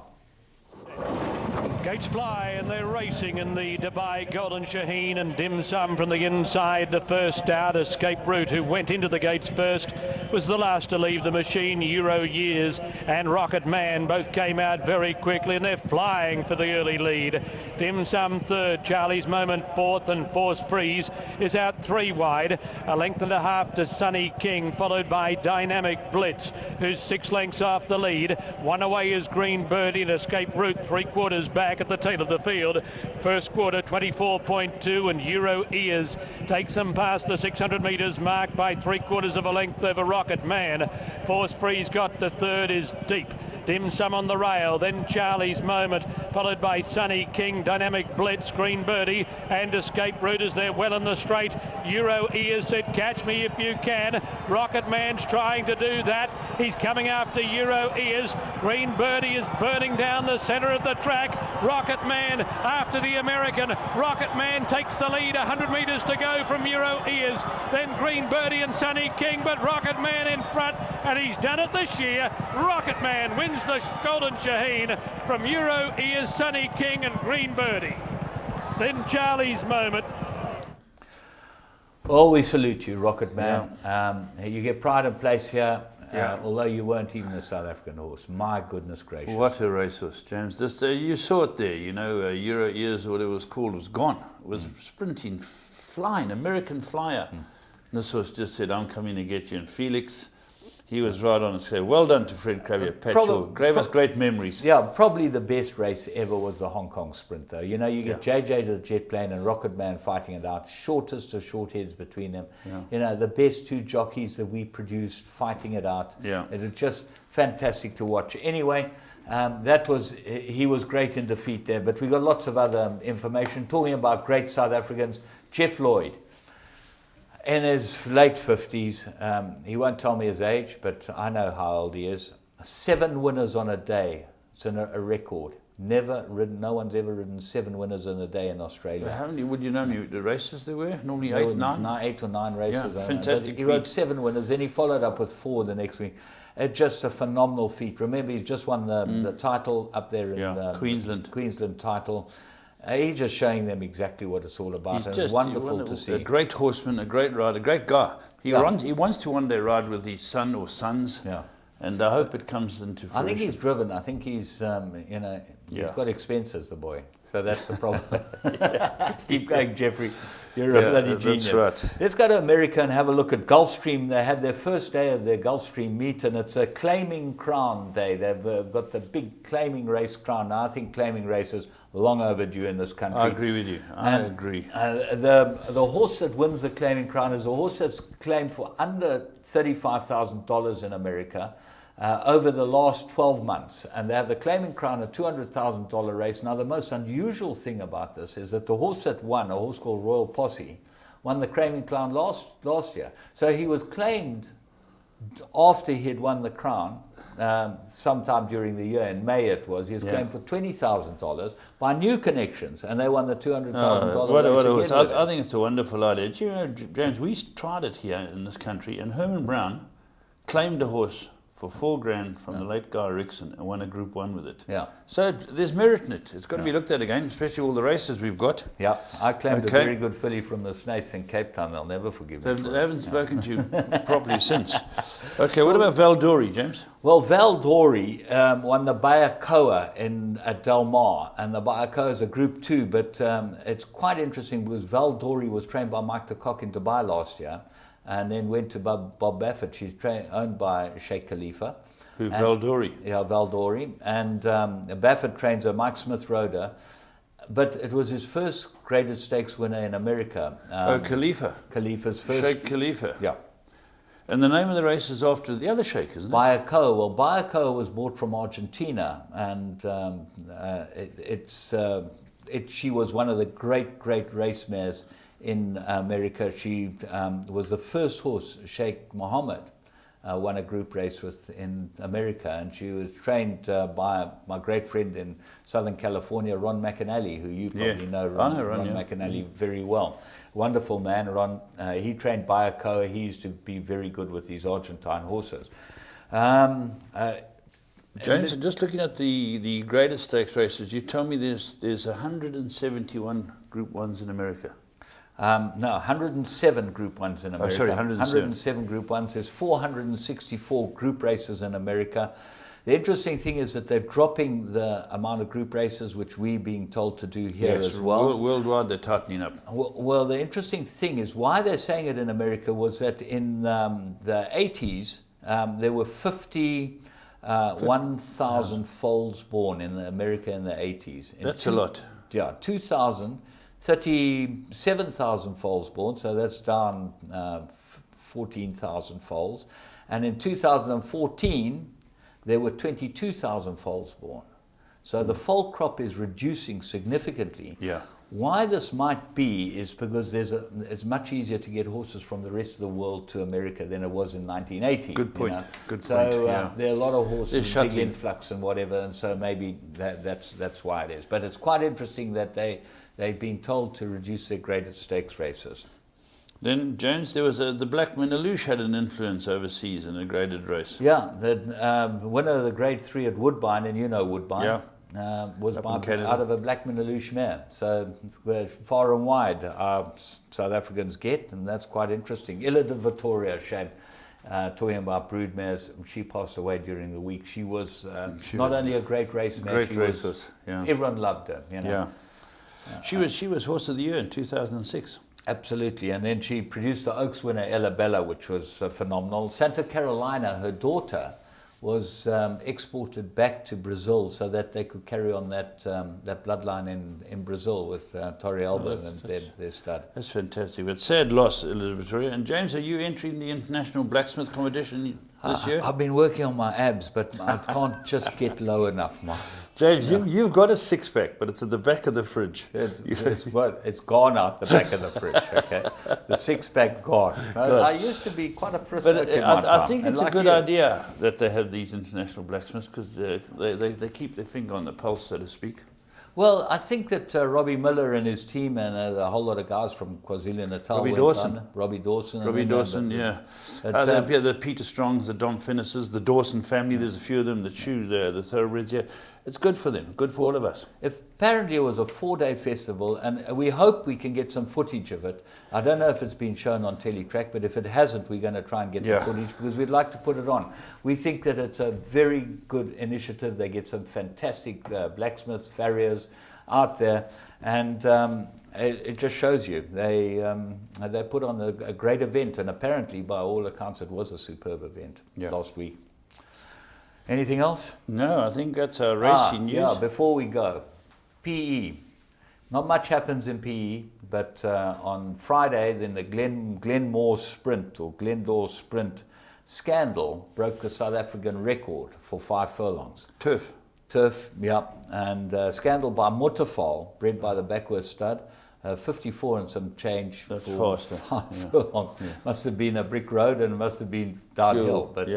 Gates fly and they're racing in the Dubai Golden Shaheen, and Dim Sum from the inside, the first out. Escape Route, who went into the gates first, was the last to leave the machine. Euro Years and Rocket Man both came out very quickly, and they're flying for the early lead. Dim Sum third, Charlie's Moment fourth, and Force Freeze is out 3 wide. A length and a half to Sunny King, followed by Dynamic Blitz, who's 6 lengths off the lead. 1 away is Green Birdie, and Escape Route 3/4 back at the tail of the field. First quarter 24.2, and Euro Ears takes them past the 600 metres mark by 3/4 of a length over Rocket Man. Force Freeze got to third, is deep. Dim Sum on the rail, then Charlie's Moment, followed by Sunny King, Dynamic Blitz, Green Birdie, and Escape Route as they're well in the straight. Euro Ears said, catch me if you can. Rocket Man's trying to do that. He's coming after Euro Ears. Green Birdie is burning down the centre of the track. Rocket Man after the American. Rocket Man takes the lead, 100 metres to go from Euro Ears. Then Green Birdie and Sunny King, but Rocket Man in front, and he's done it this year. Rocket Man wins the Golden Shaheen from Euro Ears, Sunny King and Green Birdie. Then Charlie's Moment. Well, we salute you, Rocket Man. You get pride of place here, although you weren't even a South African horse. My goodness gracious. What a racehorse, James. This, you saw it there, you know, Euro Ears or whatever it was called was gone. It was sprinting, flying, American flyer. This horse just said, I'm coming to get you. And Felix, he was right on his head. Well done to Fred Cravier. Gave us great memories. Yeah, probably the best race ever was the Hong Kong Sprint, though. You know, you get JJ to the jet plane and Rocket Man fighting it out. Shortest of short heads between them. Yeah. You know, the best 2 jockeys that we produced fighting it out. Yeah. It was just fantastic to watch. Anyway, he was great in defeat there. But we got lots of other information talking about great South Africans. Jeff Lloyd. In his late 50s, he won't tell me his age, but I know how old he is. 7 winners on a day. It's a record. Never ridden. No one's ever ridden 7 winners in a day in Australia. How many? Would you know the races there were? Normally 8, 9? 8 or 9 races. Yeah, fantastic. He rode 7 winners. Then he followed up with 4 the next week. It's just a phenomenal feat. Remember, he's just won the title up there in Queensland title. He's just showing them exactly what it's all about. It's wonderful to see. A great horseman, a great rider, a great guy. He wants to one day ride with his son or sons. Yeah. And I hope it comes into fruition. I think he's driven. I think he's, he's got expenses, the boy. So that's the problem. Keep going, Jeffrey. You're a bloody genius. That's right. Let's go to America and have a look at Gulfstream. They had their first day of their Gulfstream meet, and it's a claiming crown day. They've got the big claiming race crown. Now, I think claiming races long overdue in this country. I agree with you. I agree. The horse that wins the claiming crown is a horse that's claimed for under $35,000 in America over the last 12 months. And they have the claiming crown, a $200,000 race. Now, the most unusual thing about this is that the horse that won, a horse called Royal Posse, won the claiming crown last year. So he was claimed after he had won the crown. Sometime during the year, in May it was, he was claimed for $20,000 by New Connections, and they won the $200,000 race. I think it's a wonderful idea. Do you know, James, we tried it here in this country, and Herman Brown claimed a horse for $4,000 from the late Guy Rickson and won a Group 1 with it. Yeah. So there's merit in it. It's got to be looked at again, especially all the races we've got. Yeah, I claimed a very good filly from the Snaith in Cape Town. They'll never forgive me. They haven't spoken to you properly since. Okay, what about Valdori, James? Well, Valdori won the Bayakoa at Del Mar, and the Bayakoa is a Group 2, but it's quite interesting because Valdori was trained by Mike de Kock in Dubai last year, and then went to Bob Baffert. She's owned by Sheikh Khalifa. Valdori. Yeah, Valdori. And Baffert trains her. Mike Smith rode her. But it was his first graded stakes winner in America. Khalifa. Khalifa's first. Sheikh Khalifa. Yeah. And the name of the race is after the other sheikh, isn't it? Bayakoa. Well, Bayakoa was bought from Argentina, and she was one of the great race mares in America. She was the first horse Sheikh Mohammed won a group race with in America, and she was trained by my great friend in Southern California, Ron McAnally, who you probably know. Ron McAnally very well. Wonderful man, Ron. He trained Bayakoa. He used to be very good with these Argentine horses. James, just looking at the graded stakes races, you told me there's 171 Group 1s in America. No, 107 Group 1s in America. Oh, sorry, 107 Group 1s. There's 464 group races in America. The interesting thing is that they're dropping the amount of group races, which we're being told to do here as well. Worldwide, they're tightening up. Well, the interesting thing is why they're saying it in America was that in the 80s, there were 51,000 foals born in America in the 80s. That's a lot. Yeah, 2000. 37,000 foals born, so that's down 14,000 foals. And in 2014, there were 22,000 foals born. So the foal crop is reducing significantly. Yeah. Why this might be is because it's much easier to get horses from the rest of the world to America than it was in 1980. Good point. You know? Good so, point. Yeah. There are a lot of horses, big influx and whatever, and so maybe that's why it is. But it's quite interesting that they've been told to reduce their graded stakes races. Then, James, there was the Black Minaloosh had an influence overseas in a graded race. Yeah, the winner of the Grade 3 at Woodbine, and you know Woodbine. Yeah. Was out of a Black Minaloosh mare. So far and wide our South Africans get, and that's quite interesting. Illa de Vittoria, shame. Talking about brood mares, she passed away during the week. She was not only a great race mare, everyone loved her. You know? Yeah. She was Horse of the Year in 2006. Absolutely, and then she produced the Oaks winner Ella Bella, which was phenomenal. Santa Carolina, her daughter, was exported back to Brazil so that they could carry on that bloodline in Brazil with Torre Albert and their stud. That's fantastic. But sad loss, Elizabeth Victoria. And James, are you entering the International Blacksmith Competition this year? I've been working on my abs, but I can't just get low enough, Mark. James, you've got a six-pack, but it's at the back of the fridge. It's gone out the back of the fridge, okay? The six-pack gone. I used to be quite a frislick in my time. I think it's a good idea that they have these international blacksmiths because they keep their finger on the pulse, so to speak. Well, I think that Robbie Miller and his team and a whole lot of guys from KwaZulu-Natal. Robbie Dawson, yeah. The Peter Strongs, the Dom Finnises, the Dawson family, there's a few of them that shoe the thoroughbreds here. It's good for them, good for all of us. Apparently it was a 4-day festival, and we hope we can get some footage of it. I don't know if it's been shown on Teletrack, but if it hasn't, we're going to try and get the footage because we'd like to put it on. We think that it's a very good initiative. They get some fantastic blacksmiths, farriers out there, and it just shows you. They put on a great event, and apparently, by all accounts, it was a superb event last week. Anything else? No, I think that's our racing news. Yeah, before we go, PE. Not much happens in PE, but on Friday, then the Glenmore Sprint or Glendore Sprint scandal broke the South African record for 5 furlongs. Turf, yeah. And scandal by Mutterfall, bred by the Backworth stud. 54 and some change. That's for faster. 5 Yeah. furlongs. Yeah. Must have been a brick road and must have been downhill, but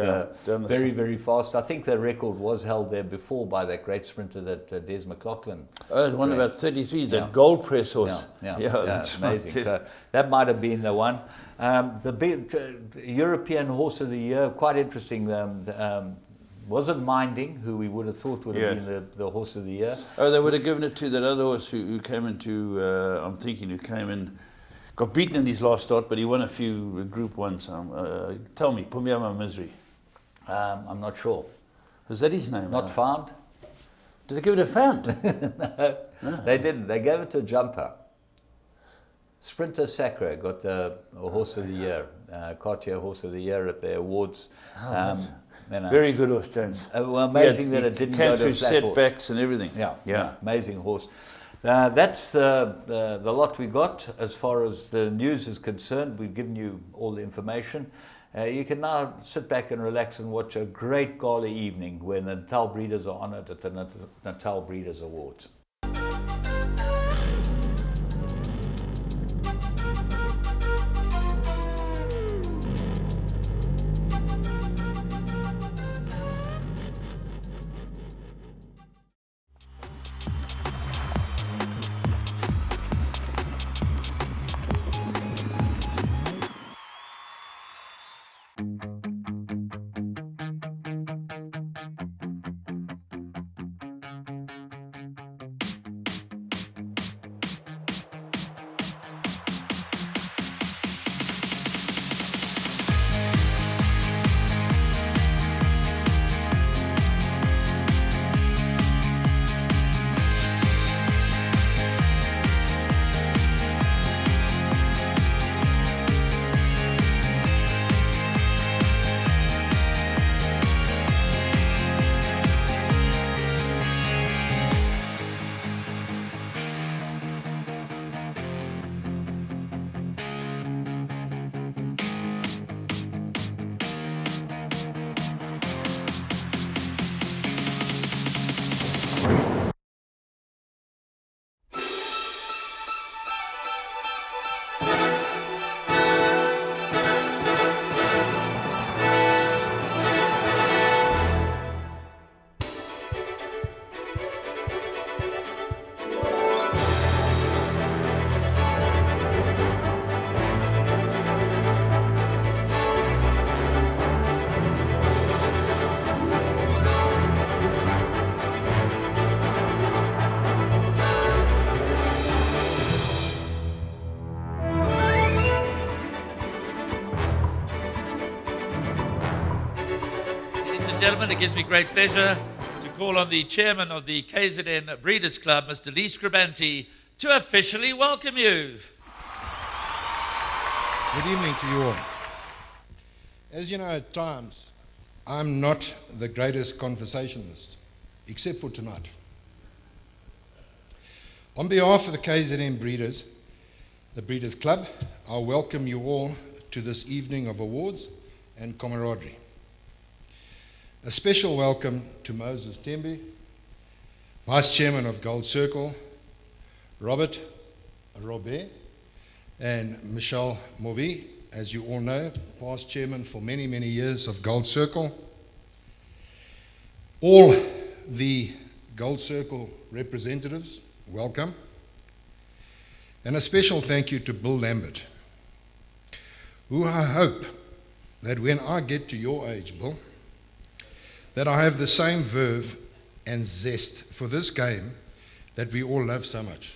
very, very fast. I think the record was held there before by that great sprinter that Des McLaughlin. Oh, the one about 33, that Gold Press horse. Yeah, that's amazing. right. So that might have been the one. The big European Horse of the Year, quite interesting. Wasn't Minding, who we would have thought would have been the Horse of the Year. Oh, they would have given it to that other horse who came into, I'm thinking, who came in, got beaten in his last start, but he won a few Group 1s. Tell me, put me out of my misery. I'm not sure. Is that his name? Not Found? Did they give it a Found? No, they didn't. They gave it to a jumper. Sprinter Sacre got the Horse of the Year, Cartier Horse of the Year at the awards. You know. Very good horse, James. Well, amazing that it didn't go to a flat setbacks horse. And everything. Yeah, amazing horse. That's the lot we got as far as the news is concerned. We've given you all the information. You can now sit back and relax and watch a great gala evening when the Natal Breeders are honoured at the Natal Breeders Awards. Gentlemen, it gives me great pleasure to call on the chairman of the KZN Breeders' Club, Mr. Lee Scribanti, to officially welcome you. Good evening to you all. As you know, at times, I'm not the greatest conversationalist, except for tonight. On behalf of the KZN Breeders, the Breeders' Club, I welcome you all to this evening of awards and camaraderie. A special welcome to Moses Tembe, Vice Chairman of Gold Circle, Robert and Michelle Mauvi, as you all know, past chairman for many, many years of Gold Circle. All the Gold Circle representatives, welcome. And a special thank you to Bill Lambert, who I hope that when I get to your age, Bill, that I have the same verve and zest for this game that we all love so much.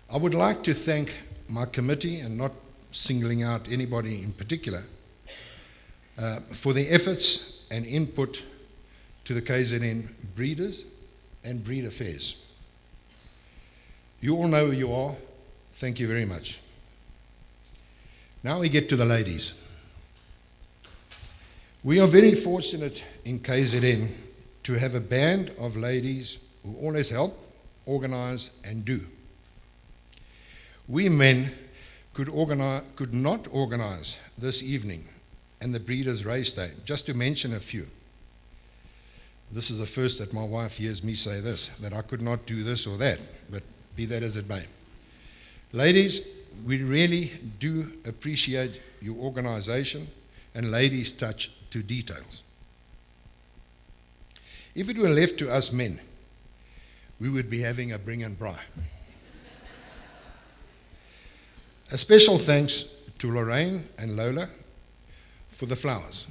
I would like to thank my committee, and not singling out anybody in particular, for their efforts and input to the KZN Breeders and Breed Affairs. You all know who you are. Thank you very much. Now we get to the ladies. We are very fortunate in KZN to have a band of ladies who always help, organise and do. We men could not organise this evening and the Breeders' Race Day, just to mention a few. This is the first that my wife hears me say this, that I could not do this or that, but be that as it may. Ladies, we really do appreciate your organisation and ladies' touch to details. If it were left to us men, we would be having a bring and braai. A special thanks to Lorraine and Lola for the flowers.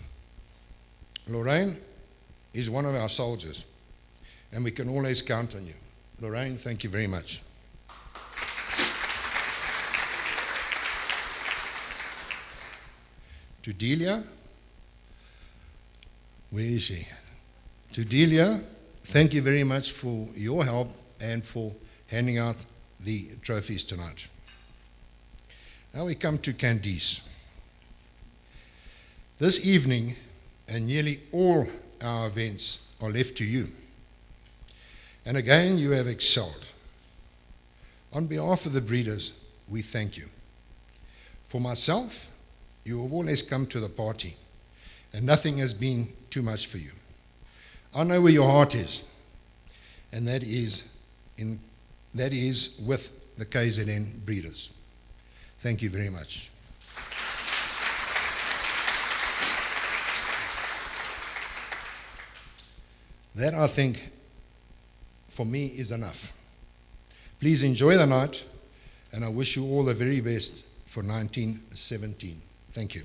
Lorraine is one of our soldiers, and we can always count on you. Lorraine, thank you very much. To Delia, where is she? To Delia, thank you very much for your help and for handing out the trophies tonight. Now we come to Candice. This evening, and nearly all our events are left to you. And again, you have excelled. On behalf of the breeders, we thank you. For myself, you have always come to the party, and nothing has been too much for you. I know where your heart is, and that is with the KZN breeders. Thank you very much. That, I think, for me is enough. Please enjoy the night, and I wish you all the very best for 1917. Thank you.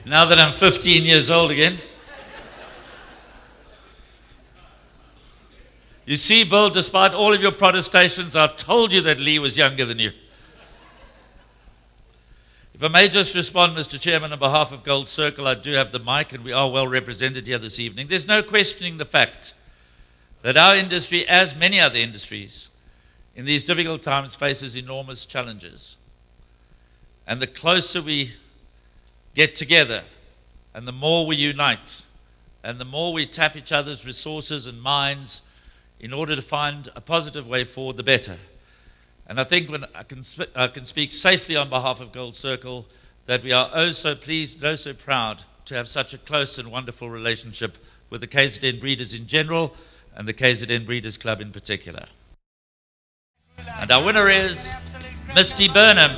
Now that I'm 15 years old again. You see, Bill, despite all of your protestations, I told you that Lee was younger than you. If I may just respond, Mr. Chairman, on behalf of Gold Circle, I do have the mic and we are well represented here this evening. There's no questioning the fact that our industry, as many other industries, in these difficult times faces enormous challenges. And the closer we get together and the more we unite and the more we tap each other's resources and minds in order to find a positive way forward, the better. And I think when I can speak safely on behalf of Gold Circle that we are oh so pleased, oh so proud to have such a close and wonderful relationship with the KZN breeders in general and the KZN Breeders Club in particular. And our winner is Misty Burnham.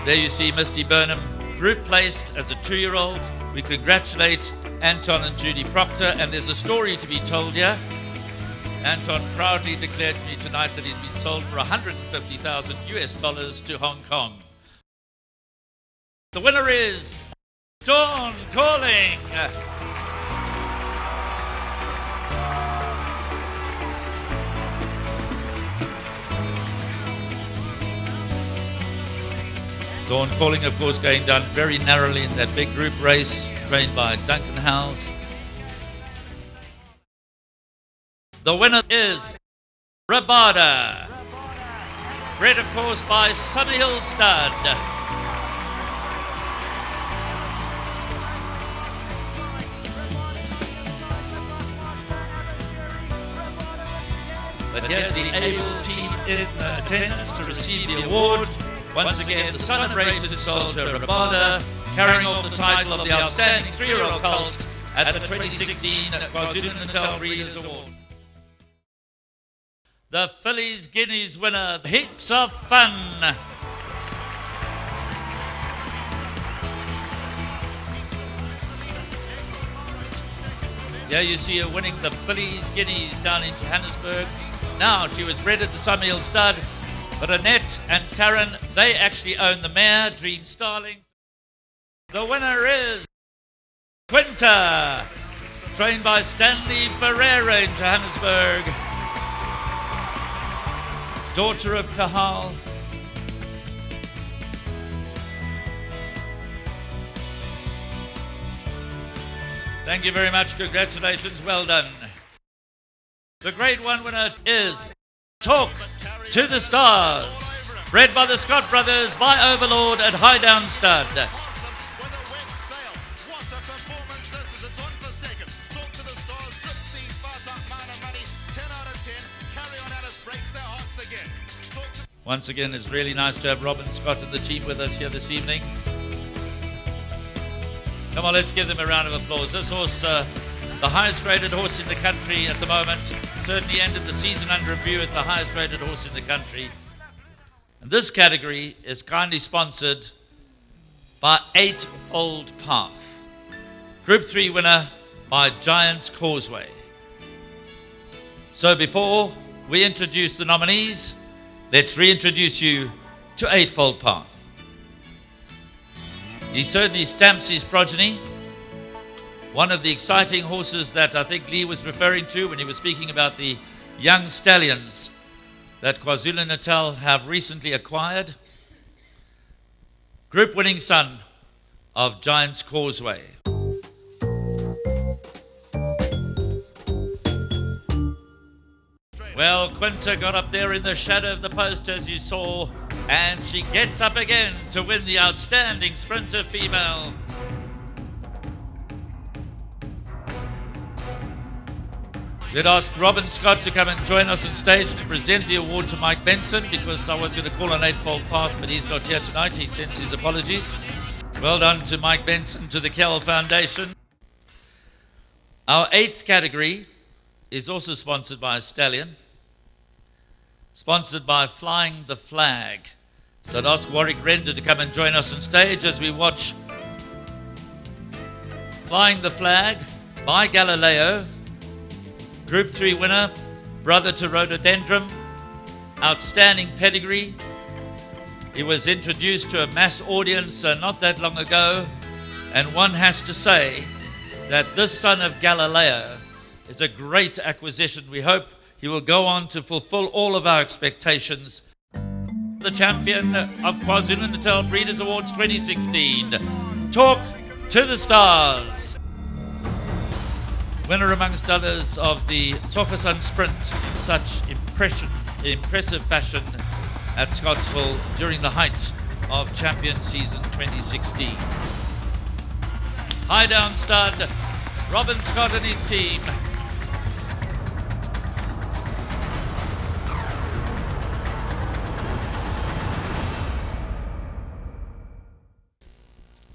There you see Misty Burnham, group placed as a 2-year-old. We congratulate Anton and Judy Proctor, and there's a story to be told here. Anton proudly declared to me tonight that he's been sold for $150,000 to Hong Kong. The winner is Dawn Calling. Dawn Calling, of course, going down very narrowly in that big group race, trained by Duncan Howes. The winner is Rabada, bred, of course, by Summerhill Stud. But here's the able team in attendance to receive the award. Once again, the celebrated soldier Rabada, carrying off the title of the outstanding 3-year-old colt at the 2016 KwaZulu-Natal Breeders' Award. The Fillies Guineas winner, heaps of fun. Here you see her winning the Fillies Guineas down in Johannesburg. Now, she was bred at the Summerhill Stud, but Annette and Taryn, they actually own the mare, Dream Starlings. The winner is Quinta, trained by Stanley Ferreira in Johannesburg. Daughter of Kahal. Thank you very much. Congratulations. Well done. The Grade 1 winner is Talk to the Stars, bred by the Scott brothers by Overlord at Highdown Stud. Once again, it's really nice to have Robin Scott and the team with us here this evening. Come on, let's give them a round of applause. This horse, the highest rated horse in the country at the moment, certainly ended the season under review as the highest rated horse in the country. And this category is kindly sponsored by Eightfold Path. Group 3 winner by Giant's Causeway. So before we introduce the nominees, let's reintroduce you to Eightfold Path. He certainly stamps his progeny. One of the exciting horses that I think Lee was referring to when he was speaking about the young stallions that KwaZulu-Natal have recently acquired. Group winning son of Giant's Causeway. Well, Quinta got up there in the shadow of the post, as you saw, and she gets up again to win the Outstanding Sprinter Female. We'd ask Robin Scott to come and join us on stage to present the award to Mike Benson, because I was going to call on Eightfold Path, but he's not here tonight. He sends his apologies. Well done to Mike Benson, to the Kell Foundation. Our 8th category is also sponsored by a stallion, sponsored by Flying the Flag. So I'd ask Warwick Render to come and join us on stage as we watch Flying the Flag by Galileo. Group 3 winner, brother to Rhododendron, outstanding pedigree. He was introduced to a mass audience not that long ago, and one has to say that this son of Galileo is a great acquisition. We hope he will go on to fulfill all of our expectations. The champion of KwaZulu-Natal Breeders' Awards 2016, Talk to the Stars. Winner amongst others of the Tokasan Sprint in such impressive fashion at Scottsville during the height of champion season 2016. High down stud, Robin Scott and his team.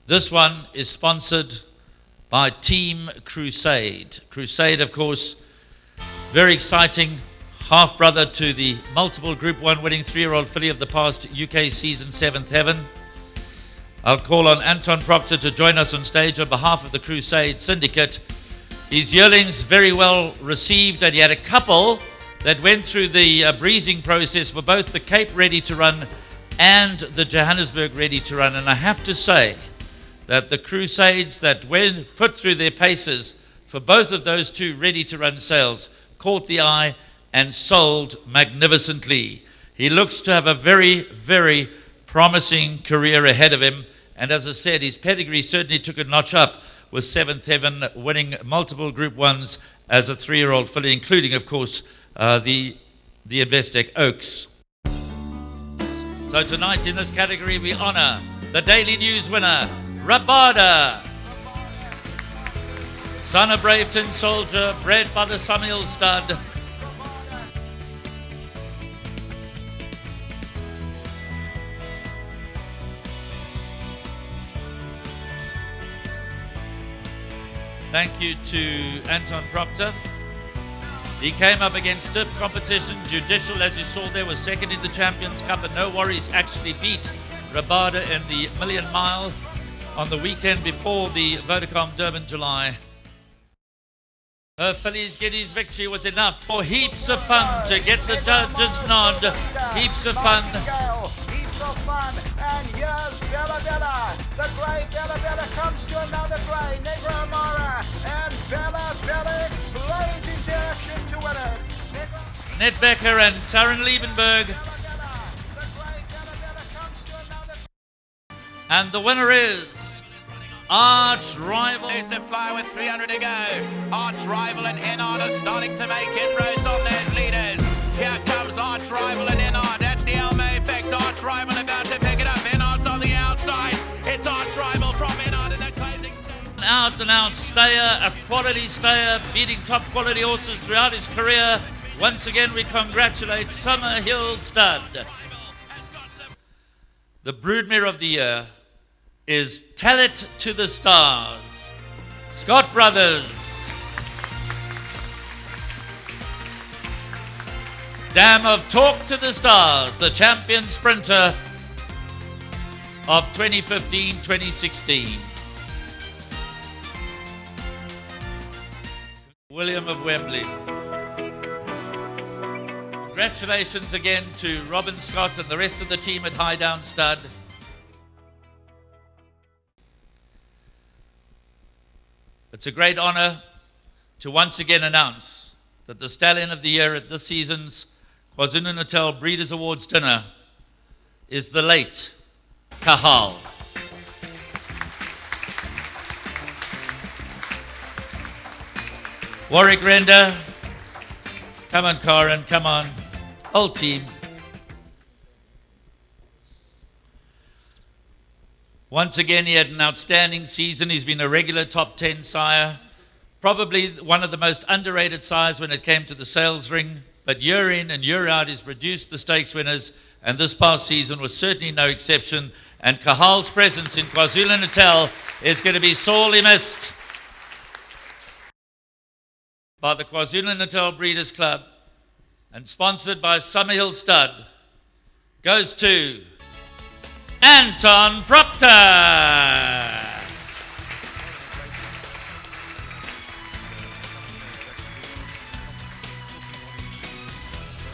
This one is sponsored by Team Crusade. Crusade, of course, very exciting, half-brother to the multiple Group 1 winning 3-year-old filly of the past UK season, Seventh Heaven. I'll call on Anton Proctor to join us on stage on behalf of the Crusade Syndicate. His yearlings very well received, and he had a couple that went through the breezing process for both the Cape Ready to Run and the Johannesburg Ready to Run. And I have to say that the Crusades that went put through their paces for both of those two Ready to Run sales caught the eye and sold magnificently. He looks to have a very, very promising career ahead of him. And as I said, his pedigree certainly took a notch up, with Seventh Heaven winning multiple Group 1s as a 3-year-old filly, including, of course, the Investec Oaks. So tonight in this category, we honour the Daily News winner, Rabada. Son of Braveton Soldier, bred by the Samuel stud. Thank you to Anton Proctor. He came up against stiff competition. Judicial, as you saw there, was second in the Champions Cup, and no worries, actually beat Rabada in the Million Mile on the weekend before the Vodacom Durban July. Her filly's Guinea's victory was enough for heaps of fun to get the judges' nod. Heaps of fun. Heaps of fun, and here's Bella Bella. The grey Bella Bella comes to another grey, Negra Amara, and Bella Bella explodes into action to win it. Ned Becker and Taryn Liebenberg. And the winner is Arch Rival. There's a fly with 300 to go. Arch Rival and Ennard are starting to make inroads on those leaders. Here comes Arch Rival and Ennard. That's the Elmo effect. Arch Rival about to pick it up. Ennard's on the outside. It's Arch Rival from Ennard in the closing stage. An out-and-out stayer, a quality stayer, beating top quality horses throughout his career. Once again, we congratulate Summer Hill Stud. The broodmare of the year is Tell It to the Stars, Scott Brothers. Dam of Talk to the Stars, the champion sprinter of 2015-2016. William of Wembley. Congratulations again to Robin Scott and the rest of the team at Highdown Stud. It's a great honour to once again announce that the Stallion of the Year at this season's KwaZulu-Natal Breeders' Awards dinner is the late Kahal. Warwick Render, come on Karen, come on, whole team. Once again, he had an outstanding season. He's been a regular top 10 sire, probably one of the most underrated sires when it came to the sales ring, but year in and year out he's produced the stakes winners, and this past season was certainly no exception, and Kahal's presence in KwaZulu-Natal is going to be sorely missed by the KwaZulu-Natal Breeders' Club, and sponsored by Summerhill Stud, goes to Anton Proctor.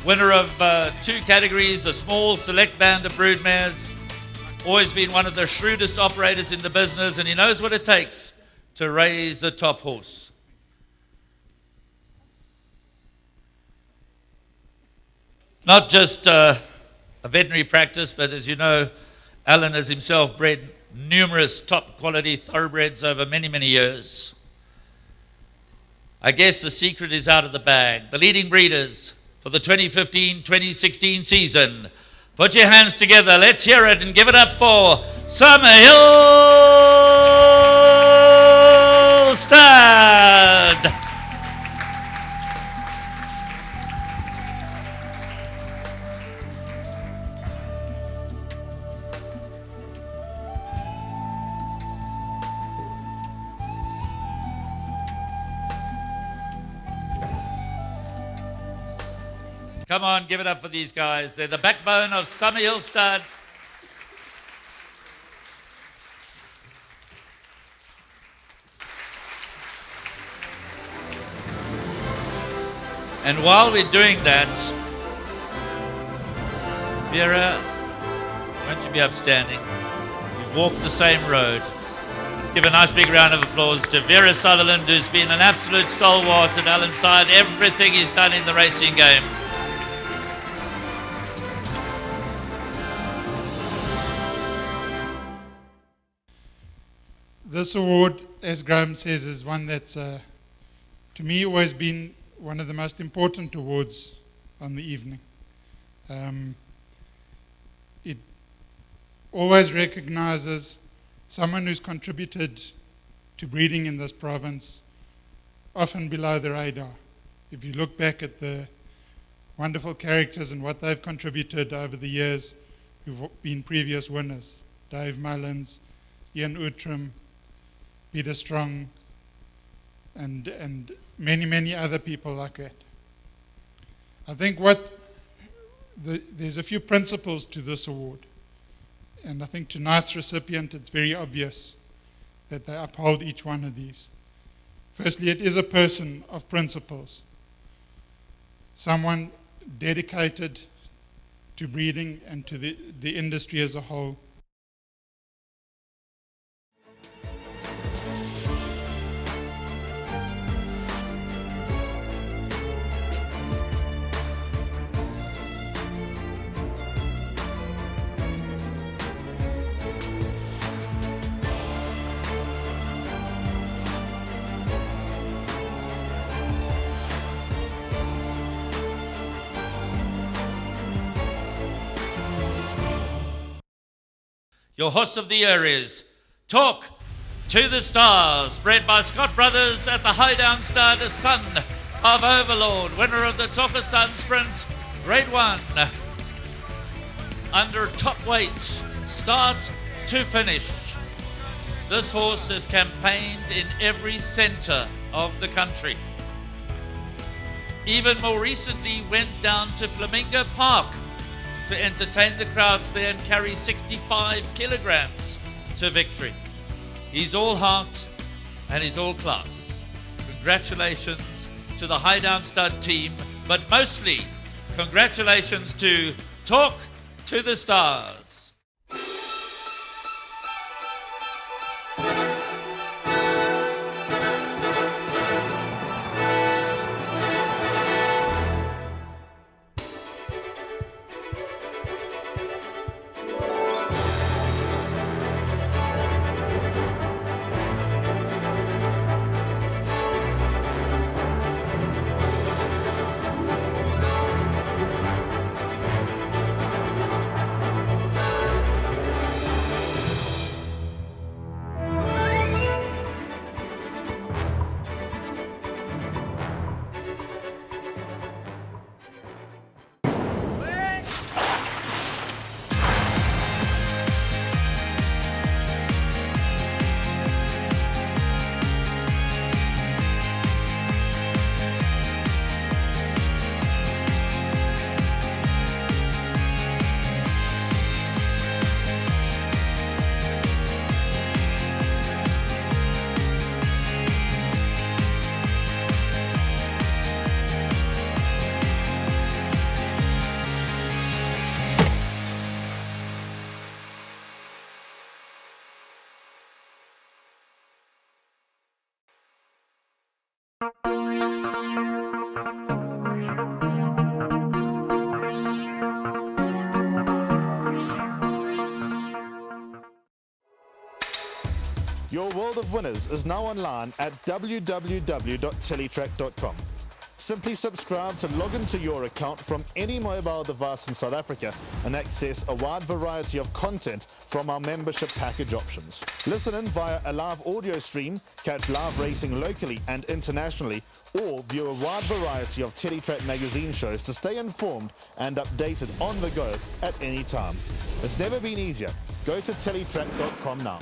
Winner of 2 categories, a small select band of broodmares, always been one of the shrewdest operators in the business, and he knows what it takes to raise the top horse. Not just a veterinary practice, but as you know, Alan has himself bred numerous top quality thoroughbreds over many, many years. I guess the secret is out of the bag. The leading breeders for the 2015-2016 season. Put your hands together, let's hear it and give it up for Summerhill Stud. Come on, give it up for these guys. They're the backbone of Summerhill Stud. And while we're doing that, Vera, won't you be upstanding? We've walked the same road. Let's give a nice big round of applause to Vera Sutherland, who's been an absolute stalwart at Alan's side, everything he's done in the racing game. This award, as Graham says, is one that's, to me, always been one of the most important awards on the evening. It always recognizes someone who's contributed to breeding in this province, often below the radar. If you look back at the wonderful characters and what they've contributed over the years, who've been previous winners, Dave Mullins, Ian Outram, Peter Strong, and many, many other people like that. I think there's a few principles to this award. And I think tonight's recipient, it's very obvious that they uphold each one of these. Firstly, it is a person of principles. Someone dedicated to breeding and to the industry as a whole. Your horse of the year is Talk to the Stars, bred by Scott Brothers at the Highdown Stud, a son of Overlord, winner of the Talk of Sun Sprint, Grade 1. under top weight, start to finish. This horse has campaigned in every centre of the country. Even more recently went down to Flamingo Park to entertain the crowds there and carry 65 kilograms to victory. He's all heart and he's all class. Congratulations to the Highdown Stud team, but mostly congratulations to Talk to the Stars. Your world of winners is now online at www.teletrack.com. Simply subscribe to log into your account from any mobile device in South Africa and access a wide variety of content from our membership package options. Listen in via a live audio stream, catch live racing locally and internationally, or view a wide variety of Teletrack magazine shows to stay informed and updated on the go at any time. It's never been easier. Go to teletrack.com now.